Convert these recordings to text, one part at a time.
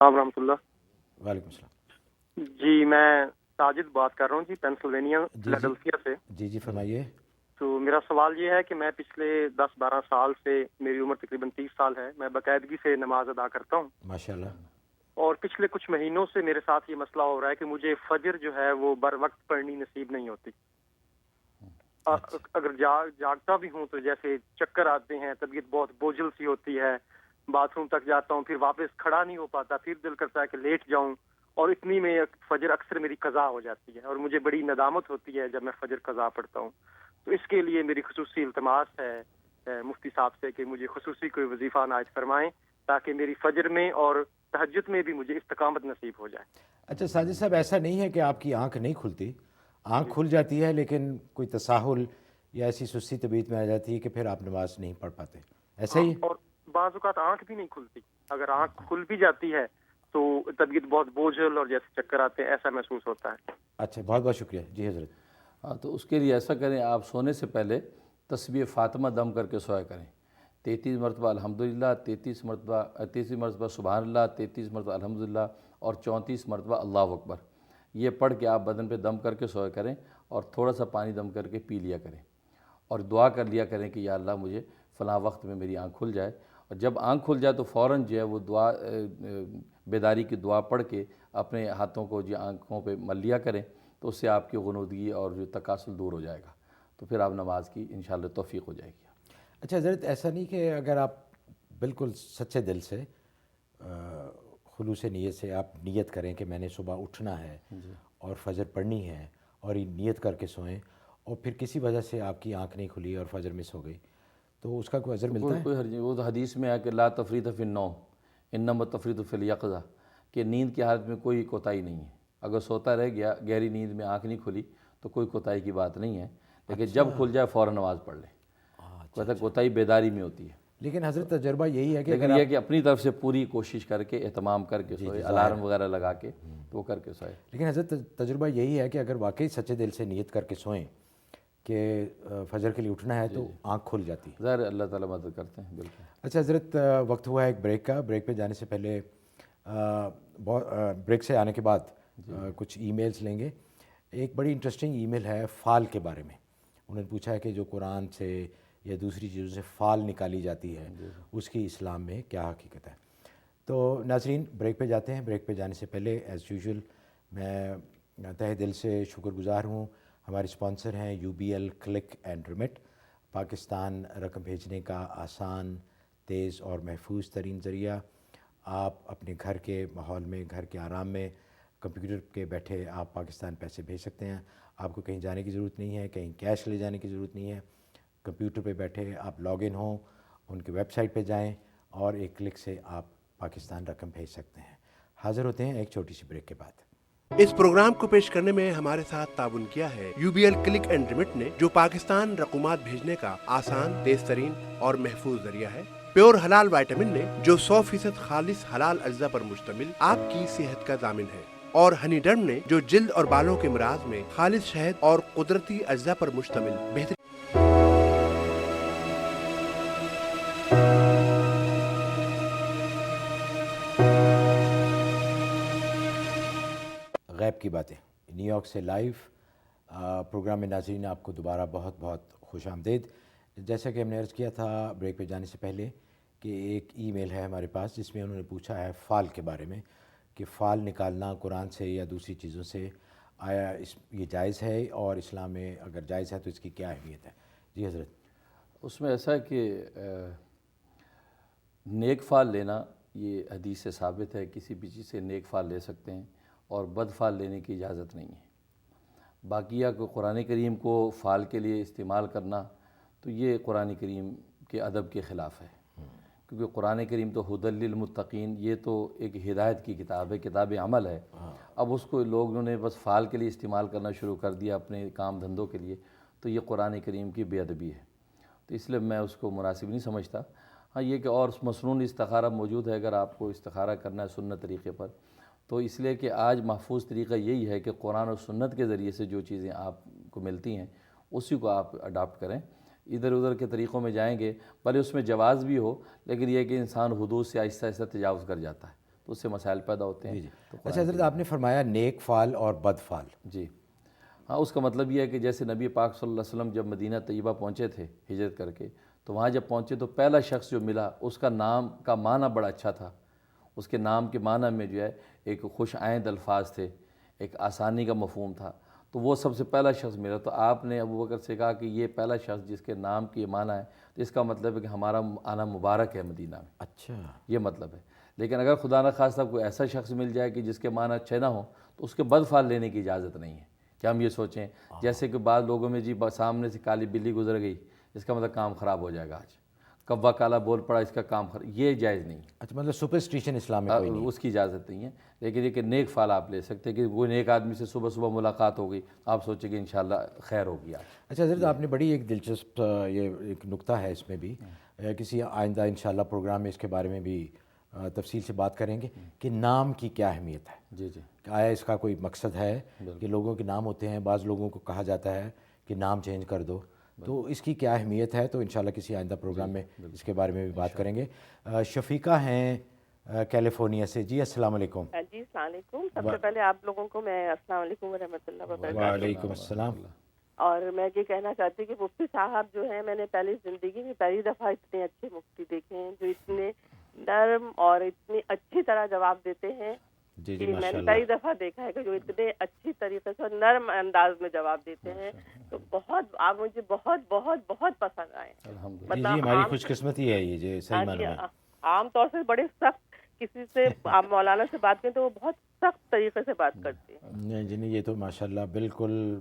السلام ورحمۃ اللہ۔ وعلیکم السلام۔ جی میں ساجد بات کر رہا ہوں جی، پینسلوینیا جی فلاڈلفیا سے۔ جی فرمائیے۔ تو میرا سوال یہ ہے کہ میں پچھلے 10-12 سال سے، میری عمر تقریباً 30 سال ہے، میں باقاعدگی سے نماز ادا کرتا ہوں، ماشاءاللہ۔ اور پچھلے کچھ مہینوں سے میرے ساتھ یہ مسئلہ ہو رہا ہے کہ مجھے فجر جو ہے وہ بر وقت پڑھنی نصیب نہیں ہوتی۔ اگر جاگتا بھی ہوں تو جیسے چکر آتے ہیں، طبیعت بہت بوجھل سی ہوتی ہے، باتھ روم تک جاتا ہوں، پھر واپس کھڑا نہیں ہو پاتا، پھر دل کرتا ہے کہ لیٹ جاؤں، اور اتنی میں فجر اکثر میری قضا ہو جاتی ہے، اور مجھے بڑی ندامت ہوتی ہے جب میں فجر قضا پڑھتا ہوں۔ تو اس کے لیے میری خصوصی التماس ہے مفتی صاحب سے کہ مجھے خصوصی کوئی وظیفہ عنایت فرمائیں تاکہ میری فجر میں اور تہجد میں بھی مجھے استقامت نصیب ہو جائے۔ اچھا ساجد صاحب، ایسا نہیں ہے کہ آپ کی آنکھ نہیں کھلتی، آنکھ کھل جاتی ہے لیکن کوئی تساہل یا ایسی سستی طبیعت میں آ جاتی ہے کہ پھر آپ نماز نہیں پڑھ پاتے، ایسا ہی؟ اور بعض اوقات آنکھ بھی نہیں کھلتی، اگر آنکھ کھل بھی جاتی ہے تو طبیعت بہت بوجھل اور جیسے چکر آتے ہیں ایسا محسوس ہوتا ہے۔ اچھا، بہت بہت شکریہ جی حضرت۔ ہاں، تو اس کے لیے ایسا کریں، آپ سونے سے پہلے تسبیح فاطمہ دم کر کے سویا کریں، 33 مرتبہ الحمدللہ، 33 مرتبہ سبحان اللہ، 33 مرتبہ الحمدللہ، اور 34 مرتبہ اللہ اکبر۔ یہ پڑھ کے آپ بدن پہ دم کر کے سویا کریں، اور تھوڑا سا پانی دم کر کے پی لیا کریں، اور دعا کر لیا کریں کہ یا اللہ مجھے فلاں وقت میں میری آنکھ کھل جائے، اور جب آنکھ کھل جائے تو فوراً جو ہے وہ دعا، بیداری کی دعا پڑھ کے اپنے ہاتھوں کو جو آنکھوں پہ مل لیا کریں، تو اس سے آپ کی غنودگی اور جو تکاسل دور ہو جائے گا، تو پھر آپ نماز کی انشاءاللہ توفیق ہو جائے گی۔ اچھا حضرت، ایسا نہیں کہ اگر آپ بالکل سچے دل سے، خلوص نیت سے آپ نیت کریں کہ میں نے صبح اٹھنا ہے اور فجر پڑھنی ہے، اور یہ نیت کر کے سوئیں، اور پھر کسی وجہ سے آپ کی آنکھ نہیں کھلی اور فجر مس ہو گئی، تو اس کا کوئی اجر ملتا ہے؟ کوئی حرج نہیں، وہ تو حدیث میں ہے کہ لا تفریط فی النوم انما التفریط فی الیقظہ، کہ نیند کی حالت میں کوئی کوتاہی نہیں ہے۔ اگر سوتا رہ گیا، گہری نیند میں آنکھ نہیں کھلی تو کوئی کوتاہی کی بات نہیں ہے، لیکن جب کھل جائے فوراً نماز پڑھ لیں۔ کہتا ہے کوتاہی بیداری میں ہوتی ہے، لیکن حضرت تجربہ یہی ہے کہ لیکن یہ کہ اپنی طرف سے پوری کوشش کر کے اہتمام کر کے سوئے، الارم وغیرہ لگا کے تو وہ کر کے سوئے۔ لیکن حضرت تجربہ یہی ہے کہ اگر واقعی سچے دل سے نیت کر کے سوئیں کہ فجر کے لیے اٹھنا ہے تو آنکھ کھل جاتی ہے۔ ظاہر اللہ تعالیٰ مدد کرتے ہیں، بالکل۔ اچھا حضرت، وقت ہوا ہے ایک بریک کا۔ بریک پہ جانے سے پہلے بریک سے آنے کے بعد کچھ ای میلز لیں گے۔ ایک بڑی انٹرسٹنگ ای میل ہے فال کے بارے میں۔ انہوں نے پوچھا ہے کہ جو قرآن سے یا دوسری چیزوں سے فال نکالی جاتی ہے اس کی اسلام میں کیا حقیقت ہے۔ تو ناظرین، بریک پہ جاتے ہیں۔ بریک پہ جانے سے پہلے ایز یوزول میں تہہ دل سے شکر گزار ہوں، ہمارے اسپانسر ہیں UBL click and remit, Pakistan رقم بھیجنے کا آسان، تیز اور محفوظ ترین ذریعہ۔ آپ اپنے گھر کے ماحول میں، گھر کے آرام میں، کمپیوٹر کے بیٹھے آپ پاکستان پیسے بھیج سکتے ہیں۔ آپ کو کہیں جانے کی ضرورت نہیں ہے، کہیں کیش لے جانے کی ضرورت نہیں ہے۔ کمپیوٹر پہ بیٹھے آپ لاگ ان ہوں، ان کی ویب سائٹ پہ جائیں، اور ایک کلک سے آپ پاکستان رقم بھیج سکتے ہیں۔ حاضر ہوتے ہیں ایک چھوٹی سی بریک کے بعد۔ اس پروگرام کو پیش کرنے میں ہمارے ساتھ تعاون کیا ہے UBL کلک اینڈ ریمٹ نے، جو پاکستان رقومات بھیجنے کا آسان، تیز ترین اور محفوظ ذریعہ ہے۔ پیور حلال وائٹامن نے، جو 100% خالص حلال اجزاء پر مشتمل آپ کی صحت کا ضامن ہے، اور ہنی ڈرم نے، جو جلد اور بالوں کے امراض میں خالص شہد اور قدرتی اجزاء پر مشتمل بہترین غیب کی باتیں نیو یارک سے لائیو پروگرام میں ناظرین، آپ کو دوبارہ بہت بہت خوش آمدید۔ جیسا کہ ہم نے عرض کیا تھا بریک پہ جانے سے پہلے کہ ایک ای میل ہے ہمارے پاس جس میں انہوں نے پوچھا ہے فال کے بارے میں، کہ فال نکالنا قرآن سے یا دوسری چیزوں سے آیا یہ جائز ہے، اور اسلام میں اگر جائز ہے تو اس کی کیا اہمیت ہے؟ جی حضرت۔ اس میں ایسا ہے کہ نیک فال لینا یہ حدیث سے ثابت ہے، کسی بھی چیز سے نیک فال لے سکتے ہیں، اور بد فال لینے کی اجازت نہیں ہے۔ باقیہ کو قرآن کریم کو فال کے لیے استعمال کرنا تو یہ قرآن کریم کے ادب کے خلاف ہے، کیونکہ قرآن کریم تو ھدی للمتقین، یہ تو ایک ہدایت کی کتاب ہے، کتاب عمل ہے۔ اب اس کو لوگوں نے بس فال کے لیے استعمال کرنا شروع کر دیا اپنے کام دھندوں کے لیے، تو یہ قرآن کریم کی بے ادبی ہے، تو اس لیے میں اس کو مناسب نہیں سمجھتا۔ ہاں یہ کہ اور مسنون استخارہ موجود ہے، اگر آپ کو استخارہ کرنا ہے سنت طریقے پر، تو اس لیے کہ آج محفوظ طریقہ یہی ہے کہ قرآن اور سنت کے ذریعے سے جو چیزیں آپ کو ملتی ہیں اسی کو آپ اڈاپٹ کریں۔ ادھر ادھر کے طریقوں میں جائیں گے، بھلے اس میں جواز بھی ہو، لیکن یہ کہ انسان حدود سے آہستہ آہستہ تجاوز کر جاتا ہے، تو تو اس سے مسائل پیدا ہوتے ہیں. تو اچھا حضرت آپ نے فرمایا نیک فال اور بد فال. جی ہاں، اس کا مطلب یہ ہے کہ جیسے نبی پاک صلی اللہ علیہ وسلم جب مدینہ طیبہ پہنچے تھے ہجرت کر کے، تو وہاں جب پہنچے تو پہلا شخص جو ملا اس کا نام کا معنی بڑا اچھا تھا. اس کے نام کے معنی میں جو ہے ایک خوش آئند الفاظ تھے، ایک آسانی کا مفہوم تھا. تو وہ سب سے پہلا شخص ملا. تو آپ نے ابو بکر سے کہا کہ یہ پہلا شخص جس کے نام کی یہ معنی ہے، تو اس کا مطلب ہے کہ ہمارا آنا مبارک ہے مدینہ میں. اچھا، یہ مطلب ہے. لیکن اگر خدا نخواستہ کوئی ایسا شخص مل جائے کہ جس کے معنی اچھے نہ ہوں، تو اس کے بد فال لینے کی اجازت نہیں ہے. کہ ہم یہ سوچیں جیسے کہ بعض لوگوں میں جی سامنے سے کالی بلی گزر گئی، اس کا مطلب کام خراب ہو جائے گا، آج کوا کالا بول پڑا اس کا کام خراب، یہ جائز نہیں ہے. اچھا مطلب سپرسٹیشن اسلام میں کوئی نہیں. اس کی اجازت نہیں ہے. لیکن یہ کہ نیک فال آپ لے سکتے ہیں کہ کوئی نیک آدمی سے صبح صبح ملاقات ہو گئی، آپ سوچیں کہ انشاءاللہ خیر ہوگی آج. اچھا حضرت آپ نے بڑی ایک دلچسپ یہ ایک نکتہ ہے اس میں بھی، کسی آئندہ انشاءاللہ پروگرام میں اس کے بارے میں بھی تفصیل سے بات کریں گے کہ نام کی کیا اہمیت ہے. جی جی، آیا اس کا کوئی مقصد ہے کہ لوگوں کے نام ہوتے ہیں، بعض لوگوں کو کہا جاتا ہے کہ نام چینج کر دو، تو اس کی کیا اہمیت ہے؟ تو انشاءاللہ کسی آئندہ پروگرام میں اس کے بارے میں بھی بات کریں گے. شفیقہ ہیں کیلیفورنیا سے. جی السلام علیکم. جی السلام علیکم. سب سے پہلے آپ لوگوں کو میں السلام علیکم ورحمۃ اللہ وبرکاتہ. وعلیکم السلام. اور میں یہ کہنا چاہتی ہوں کہ مفتی صاحب جو ہیں، میں نے پہلی زندگی میں پہلی دفعہ اتنے اچھے مفتی دیکھے ہیں جو اتنے نرم اور اتنی اچھی طرح جواب دیتے ہیں. جی جی میں نے پہلی دفعہ دیکھا ہے کہ جو اتنے اچھی طریقے سے اور نرم انداز میں جواب دیتے ہیں. تو بہت آپ مجھے بہت بہت بہت پسند آئے. جی جی ہماری خوش قسمتی ہے یہ جی صحیح معنی میں. عام طور سے بڑے سخت کسی سے آپ مولانا سے بات کریں تو وہ بہت سخت طریقے سے بات کرتے ہیں. نہیں جی نہیں، یہ تو ماشاءاللہ بالکل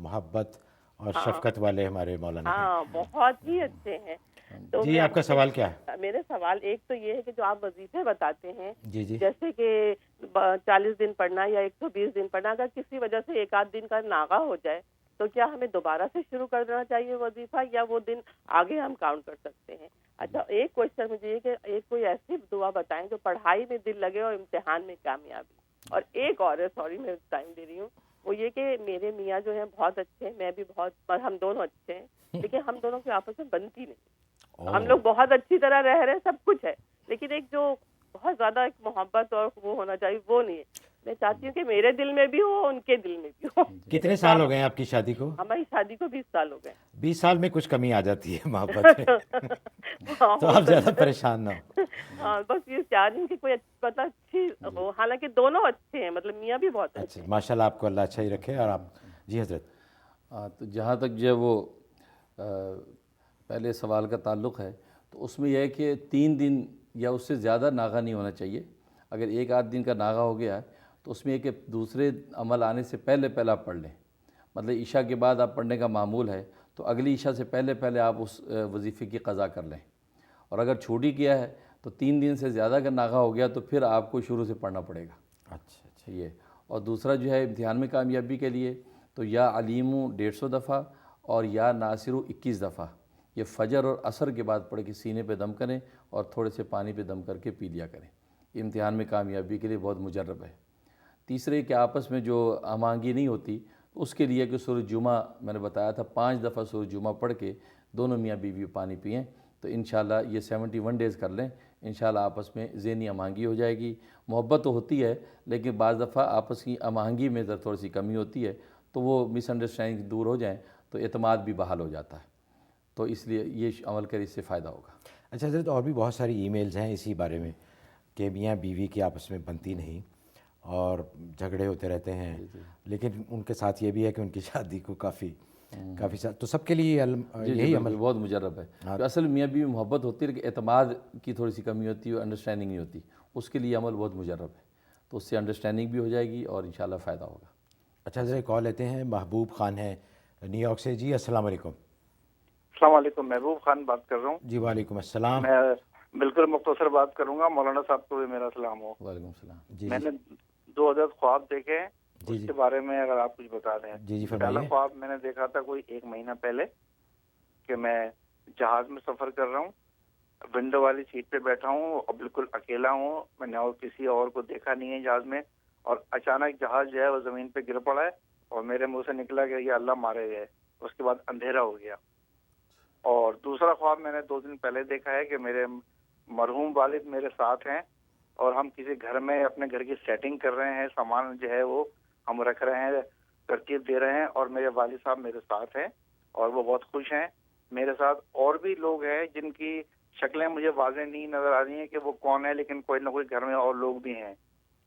محبت اور شفقت والے ہمارے مولانا ہیں. ہاں بہت ہی اچھے ہیں. تو جی آپ کا سوال کیا ہے؟ میرے سوال ایک تو یہ ہے کہ جو آپ وظیفے بتاتے ہیں، جی جی جیسے کہ 40 دن پڑھنا یا 120 دن پڑھنا، اگر کسی وجہ سے ایک آدھ دن کا ناغہ ہو جائے تو کیا ہمیں دوبارہ سے شروع کر دینا چاہیے وظیفہ، یا وہ دن آگے ہم کاؤنٹ کر سکتے ہیں؟ اچھا ایک کوشچن مجھے یہ کہ ایک کوئی ایسی دعا بتائیں جو پڑھائی میں دل لگے اور امتحان میں کامیابی. اور ایک اور ہے، سوری میں ٹائم دے رہی ہوں، وہ یہ کہ میرے میاں جو ہیں بہت اچھے ہیں، میں بھی بہت، ہم دونوں اچھے ہیں، لیکن ہم دونوں کی آپس میں بنتی نہیں. ہم لوگ بہت اچھی طرح رہ رہے ہیں، سب کچھ ہے، لیکن ایک جو بہت زیادہ ایک محبت اور وہ ہونا چاہیے وہ نہیں ہے. میں چاہتی ہوں کہ میرے دل میں بھی ہو، ان کے دل میں بھی ہو. کتنے سال ہو گئے ہیں آپ کی شادی کو؟ ہماری شادی کو 20 سال ہو گئے. 20 سال میں کچھ کمی آ جاتی ہے محبت میں تو آپ زیادہ پریشان نہ ہو. ہاں بس یہ چاہ رہی ہوں کہ کوئی اچھی ہو، حالانکہ دونوں اچھے ہیں، مطلب میاں بھی بہت اچھے اچھا ماشاءاللہ آپ کو اللہ اچھا ہی رکھے. اور آپ جی حضرت. تو جہاں تک جو ہے وہ پہلے سوال کا تعلق ہے، تو اس میں یہ ہے کہ 3 دن یا اس سے زیادہ ناغہ نہیں ہونا چاہیے. اگر ایک آدھ دن کا ناغہ ہو گیا ہے تو اس میں یہ کہ دوسرے عمل آنے سے پہلے آپ پڑھ لیں. مطلب عشاء کے بعد آپ پڑھنے کا معمول ہے تو اگلی عشاء سے پہلے آپ اس وظیفے کی قضا کر لیں. اور اگر چھوٹ ہی کیا ہے تو 3 دن سے زیادہ اگر ناغہ ہو گیا تو پھر آپ کو شروع سے پڑھنا پڑے گا. اچھا یہ. اور دوسرا جو ہے امتحان میں کامیابی کے لیے تو یا علیمو 150 دفعہ اور یا ناصرو 21 دفعہ یہ فجر اور عصر کے بعد پڑھ کے سینے پہ دم کریں اور تھوڑے سے پانی پہ دم کر کے پی لیا کریں. یہ امتحان میں کامیابی کے لیے بہت مجرب ہے. تیسرے کہ آپس میں جو ہم آہنگی نہیں ہوتی اس کے لیے کہ سورۃ جمعہ میں نے بتایا تھا 5 دفعہ سورۃ جمعہ پڑھ کے دونوں میاں بیوی پانی پئیں تو انشاءاللہ یہ 71 ڈیز کر لیں. انشاءاللہ آپس میں ذہنی ہم آہنگی ہو جائے گی. محبت تو ہوتی ہے لیکن بعض دفعہ آپس کی ہم آہنگی میں تھوڑی سی کمی ہوتی ہے تو وہ مس انڈرسٹینڈنگ دور ہو جائیں تو اعتماد بھی بحال ہو جاتا ہے. تو اس لیے یہ عمل کرے، اس سے فائدہ ہوگا. اچھا حضرت اور بھی بہت ساری ای میلز ہیں اسی بارے میں کہ میاں بیوی کی آپس میں بنتی نہیں اور جھگڑے ہوتے رہتے ہیں، لیکن ان کے ساتھ یہ بھی ہے کہ ان کی شادی کو کافی تو سب کے لیے یہی عمل بہت مجرب ہے. کہ اصل میاں بیوی محبت ہوتی ہے لیکن اعتماد کی تھوڑی سی کمی ہوتی ہے، انڈرسٹینڈنگ نہیں ہوتی. اس کے لیے عمل بہت مجرب ہے تو اس سے انڈرسٹینڈنگ بھی ہو جائے گی اور انشاءاللہ فائدہ ہوگا. اچھا حضرت کال لیتے ہیں. محبوب خان ہے نیو یارک سے. جی السلام علیکم. السلام علیکم، محبوب خان بات کر رہا ہوں. جی وعلیکم السلام. میں بالکل مختصر بات کروں گا، مولانا صاحب کو بھی میرا سلام ہو. وعلیکم السلام. جی میں نے 2 عدد خواب دیکھے ہیں، اس کے بارے میں اگر آپ کچھ بتا دیں. جی پہلا خواب میں نے دیکھا تھا کوئی 1 مہینہ پہلے کہ میں جہاز میں سفر کر رہا ہوں، ونڈو والی سیٹ پہ بیٹھا ہوں اور بالکل اکیلا ہوں، میں نے اور کسی اور کو دیکھا نہیں ہے جہاز میں، اور اچانک جہاز جو ہے وہ زمین پہ گر پڑا ہے اور میرے منہ سے نکلا کہ یہ اللہ مارے گئے. اس کے بعد اندھیرا ہو گیا. اور دوسرا خواب میں نے 2 دن پہلے دیکھا ہے کہ میرے مرحوم والد میرے ساتھ ہیں اور ہم کسی گھر میں اپنے گھر کی سیٹنگ کر رہے ہیں, سامان جو ہے وہ ہم رکھ رہے ہیں, ترتیب دے رہے ہیں, اور میرے والد صاحب میرے ساتھ ہیں اور وہ بہت خوش ہیں. میرے ساتھ اور بھی لوگ ہیں جن کی شکلیں مجھے واضح نہیں نظر آ رہی ہیں کہ وہ کون ہے, لیکن کوئی نہ کوئی گھر میں اور لوگ بھی ہیں.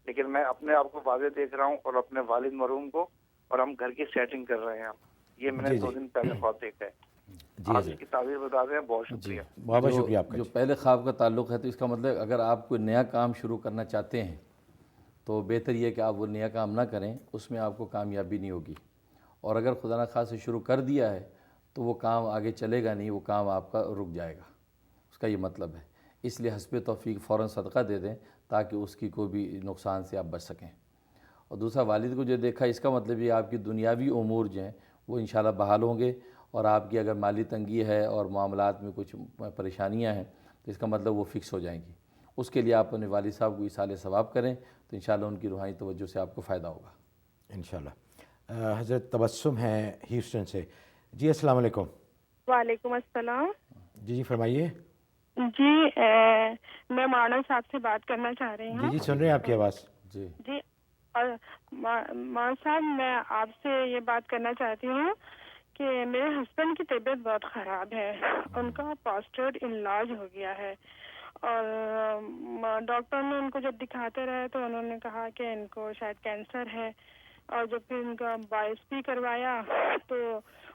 لیکن میں اپنے آپ کو واضح دیکھ رہا ہوں اور اپنے والد مرحوم کو, اور ہم گھر کی سیٹنگ کر رہے ہیں. یہ میں نے 2 دن پہلے خواب دیکھا ہے. آپ اس کی تعبیر بتا دیں. بہت شکریہ. بہت بہت شکریہ آپ کا. جو پہلے خواب کا تعلق ہے, تو اس کا مطلب اگر آپ کوئی نیا کام شروع کرنا چاہتے ہیں تو بہتر یہ کہ آپ وہ نیا کام نہ کریں, اس میں آپ کو کامیابی نہیں ہوگی. اور اگر خدا نخواستہ شروع کر دیا ہے تو وہ کام آگے چلے گا نہیں, وہ کام آپ کا رک جائے گا. اس کا یہ مطلب ہے. اس لیے حسب توفیق فوراً صدقہ دے دیں تاکہ اس کی کوئی بھی نقصان سے آپ بچ سکیں. اور دوسرا, والد کو جو دیکھا, اس کا مطلب یہ آپ کی دنیاوی امور جو ہیں وہ انشاءاللہ بحال ہوں گے, اور آپ کی اگر مالی تنگی ہے اور معاملات میں کچھ پریشانیاں ہیں تو اس کا مطلب وہ فکس ہو جائیں گی. اس کے لیے آپ اپنے والد صاحب کو ایصال ثواب کریں تو انشاءاللہ ان کی روحانی توجہ سے آپ کو فائدہ ہوگا انشاءاللہ. حضرت تبسم ہیں ہیوسٹن سے. جی السلام علیکم. وعلیکم السلام. جی فرمائیے. جی میں مانا صاحب سے بات کرنا چاہ رہی ہوں. جی سن رہے ہیں آپ کی آواز. جی جی اور مانا صاحب, میں آپ سے یہ بات کرنا چاہتی ہوں کہ میرے ہسبینڈ کی طبیعت بہت خراب ہے. ان کا پروسٹیٹ انلارج ہو گیا ہے, اور ڈاکٹر نے ان کو جب دکھاتے رہے تو انہوں نے کہا کہ ان کو شاید کینسر ہے. اور جب پھر ان کا بایوپسی کروایا تو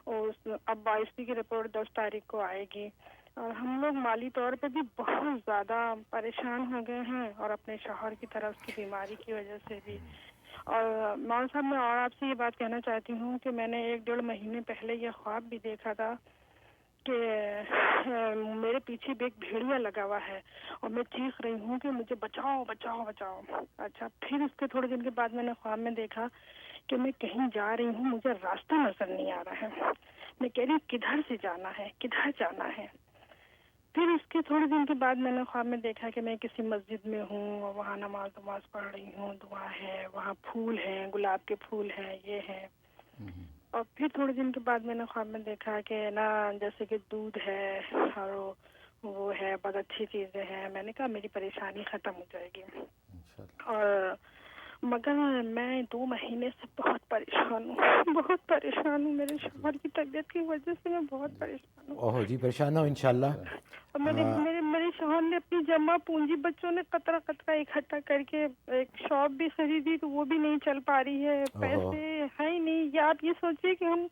اب بایوپسی کی رپورٹ 10 تاریخ کو آئے گی. اور ہم لوگ مالی طور پہ بھی بہت زیادہ پریشان ہو گئے ہیں, اور اپنے شوہر کی طرف کی بیماری کی وجہ سے بھی. اور مولانا صاحب, میں اور آپ سے یہ بات کہنا چاہتی ہوں کہ میں نے 1-1.5 مہینے پہلے یہ خواب بھی دیکھا تھا کہ میرے پیچھے بھی ایک بھیڑیا لگا ہوا ہے اور میں چیخ رہی ہوں کہ مجھے بچاؤ بچاؤ بچاؤ. اچھا, پھر اس کے تھوڑے دن کے بعد میں نے خواب میں دیکھا کہ میں کہیں جا رہی ہوں, مجھے راستہ نظر نہیں آ رہا ہے. میں کہہ رہی ہوں کدھر سے جانا ہے, کدھر جانا ہے. پھر اس کے تھوڑے دن کے بعد میں نے خواب میں دیکھا کہ میں کسی مسجد میں ہوں اور وہاں نماز پڑھ رہی ہوں, دعا ہے, وہاں پھول ہیں, گلاب کے پھول ہیں, یہ ہیں. اور پھر تھوڑے دن کے بعد میں نے خواب میں دیکھا کہ نا جیسے کہ دودھ ہے اور وہ ہے, بہت اچھی چیزیں ہیں. میں نے کہا میری پریشانی ختم ہو جائے گی. اور مگر میں 2 مہینے سے بہت پریشان ہوں, بہت پریشان ہوں. میرے شوہر کی طبیعت کی وجہ سے میں بہت پریشان ہوں. اوہ جی, پریشان ہو انشاءاللہ. اور میرے شوہر نے اپنی جمع پونجی, بچوں نے قطرہ قطرہ اکٹھا کر کے ایک شاپ بھی خریدی تو وہ بھی نہیں چل پا رہی ہے. پیسے ہے ہی نہیں. یا آپ یہ سوچیے کہ ہم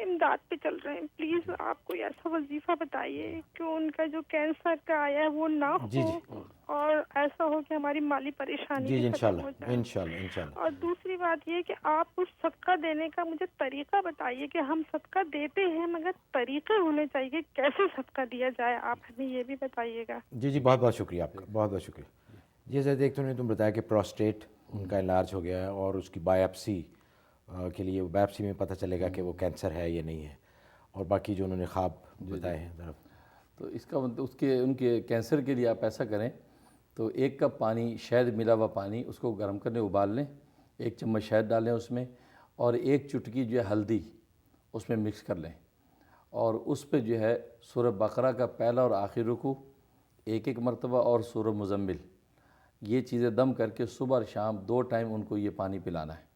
امداد پہ چل رہے ہیں. پلیز آپ کوئی ایسا وظیفہ بتائیے کہ ان کا جو کینسر کا آیا ہے وہ نہ ہو, اور ایسا ہو کہ ہماری مالی پریشانی جی ختم ہو جائے. انشاءاللہ. اور دوسری بات یہ کہ آپ اس صدقہ دینے کا مجھے طریقہ بتائیے کہ ہم صدقہ دیتے ہیں مگر طریقے ہونے چاہیے, کیسے صدقہ دیا جائے, آپ ہمیں یہ بھی بتائیے گا. جی بہت بہت شکریہ آپ کا, بہت بہت شکریہ. جی زید, ایک تو نے تم بتایا کہ پروسٹیٹ ان کا انلارج ہو گیا ہے اور اس کی بایوپسی کے لیے, بایوپسی میں پتہ چلے گا کہ وہ کینسر ہے یا نہیں ہے, اور باقی جو انہوں نے خواب بتائے ہیں ذرا. تو اس کا مطلب ان کے کینسر کے لیے آپ ایسا کریں تو 1 کپ پانی, شہد ملا ہوا پانی, اس کو گرم کرنے ابال لیں, 1 چمچ شہد ڈالیں اس میں, اور 1 چٹکی جو ہے ہلدی اس میں مکس کر لیں, اور اس پہ جو ہے سورہ بقرہ کا پہلا اور آخری رکوع 1 مرتبہ اور سورہ مزمل, یہ چیزیں دم کر کے صبح اور شام 2 ٹائم ان کو یہ پانی پلانا ہے.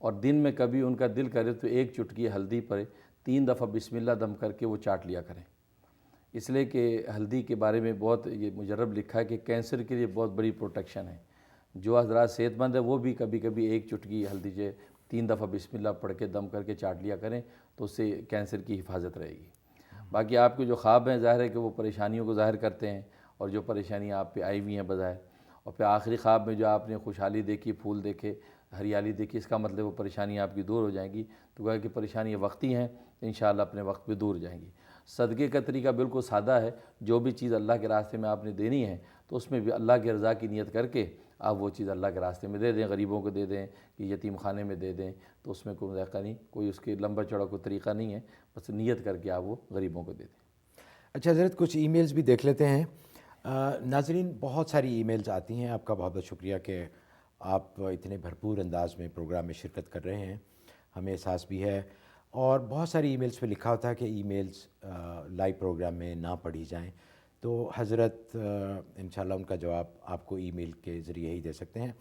اور دن میں کبھی ان کا دل کرے تو 1 چٹکی ہلدی پر 3 دفعہ بسم اللہ دم کر کے وہ چاٹ لیا کریں. اس لیے کہ ہلدی کے بارے میں بہت یہ مجرب لکھا ہے کہ کینسر کے لیے بہت بڑی پروٹیکشن ہے. جو حضرات صحت مند ہے وہ بھی کبھی کبھی 1 چٹکی ہلدی جو 3 دفعہ بسم اللہ پڑھ کے دم کر کے چاٹ لیا کریں تو اس سے کینسر کی حفاظت رہے گی. باقی آپ کے جو خواب ہیں ظاہر ہے کہ وہ پریشانیوں کو ظاہر کرتے ہیں, اور جو پریشانیاں آپ پہ آئی ہوئی ہیں بظاہر, اور پھر آخری خواب میں جو آپ نے خوشحالی دیکھی, پھول دیکھے, ہریالی دیکھی, اس کا مطلب وہ پریشانیاں آپ کی دور ہو جائیں گی. تو گویا کہ پریشانیاں وقتی ہیں, انشاءاللہ اپنے وقت پہ دور ہو جائیں گی. صدقے کا طریقہ بالکل سادہ ہے. جو بھی چیز اللہ کے راستے میں آپ نے دینی ہے تو اس میں بھی اللہ کی رضا کی نیت کر کے آپ وہ چیز اللہ کے راستے میں دے دیں, غریبوں کو دے دیں, کہ یتیم خانے میں دے دیں, تو اس میں کوئی ذائقہ نہیں, کوئی اس کے لمبا چوڑا کوئی طریقہ نہیں ہے, بس نیت کر کے آپ وہ غریبوں کو دے دیں. اچھا حضرت, کچھ ای میلز بھی دیکھ لیتے ہیں. ناظرین, بہت ساری ای میلز آتی ہیں. آپ کا بہت بہت شکریہ کہ آپ اتنے بھرپور انداز میں پروگرام میں شرکت کر رہے ہیں, ہمیں احساس بھی ہے. اور بہت ساری ای میلز پہ لکھا ہوتا ہے کہ ای میلز لائیو پروگرام میں نہ پڑھی جائیں, تو حضرت انشاءاللہ ان کا جواب آپ کو ای میل کے ذریعے ہی دے سکتے ہیں.